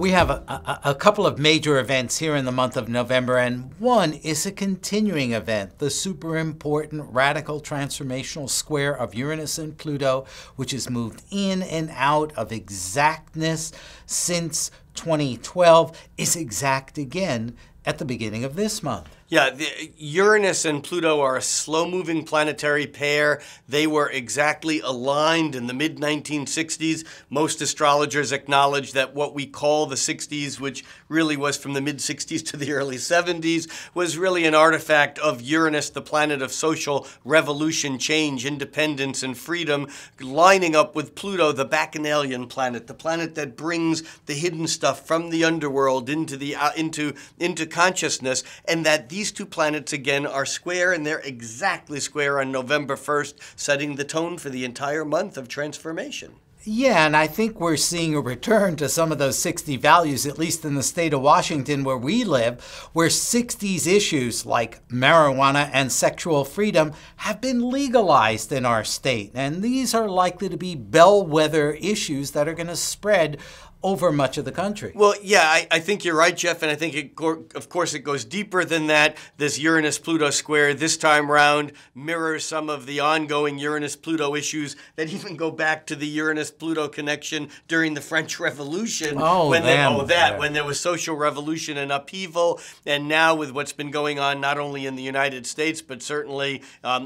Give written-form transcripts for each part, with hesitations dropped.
We have a couple of major events here in the month of November, and one is a continuing event, the super important radical transformational square of Uranus and Pluto, which has moved in and out of exactness since 2012, is exact again at the beginning of this month. Yeah, Uranus and Pluto are a slow-moving planetary pair. They were exactly aligned in the mid-1960s. Most astrologers acknowledge that what we call the 60s, which really was from the mid-60s to the early 70s, was really an artifact of Uranus, the planet of social revolution, change, independence, and freedom, lining up with Pluto, the Bacchanalian planet, the planet that brings the hidden stuff from the underworld into consciousness, and that these two planets, again, are square, and they're exactly square on November 1st, setting the tone for the entire month of transformation. Yeah, and I think we're seeing a return to some of those 60 values, at least in the state of Washington where we live, where 60s issues like marijuana and sexual freedom have been legalized in our state. And these are likely to be bellwether issues that are going to spread over much of the country. Well, yeah, I think you're right, Jeff, and I think, of course, it goes deeper than that. This Uranus-Pluto square this time round mirrors some of the ongoing Uranus-Pluto issues that even go back to the Uranus-Pluto connection during the French Revolution. When there was social revolution and upheaval, and now with what's been going on not only in the United States, but certainly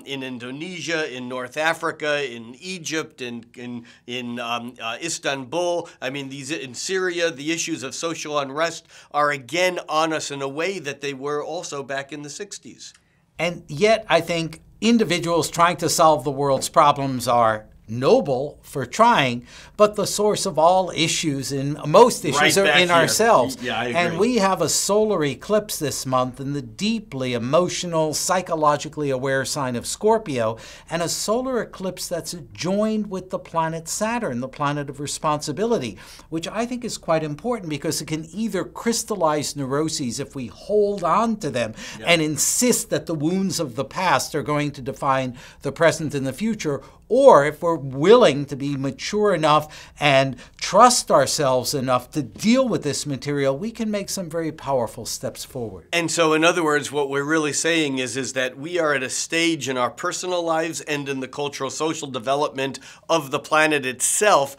in Indonesia, in North Africa, in Egypt, in Istanbul. I mean, in Syria, the issues of social unrest are again on us in a way that they were also back in the 60s. And yet, I think individuals trying to solve the world's problems are noble for trying, but the source of all issues and most issues are in ourselves. Yeah, I agree. And we have a solar eclipse this month in the deeply emotional, psychologically aware sign of Scorpio, and a solar eclipse that's joined with the planet Saturn, the planet of responsibility, which I think is quite important because it can either crystallize neuroses if we hold on to them and insist that the wounds of the past are going to define the present and the future, or if we're willing to be mature enough and trust ourselves enough to deal with this material, we can make some very powerful steps forward. And so, in other words, what we're really saying is that we are at a stage in our personal lives and in the cultural social development of the planet itself,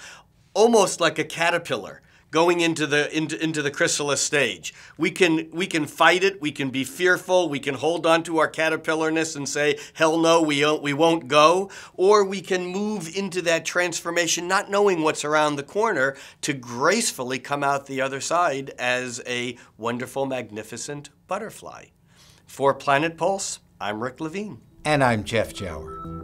almost like a caterpillar going into the chrysalis stage. We can fight it, we can be fearful, we can hold on to our caterpillarness and say, hell no, we won't go, or we can move into that transformation not knowing what's around the corner to gracefully come out the other side as a wonderful, magnificent butterfly. For Planet Pulse, I'm Rick Levine. And I'm Jeff Jower.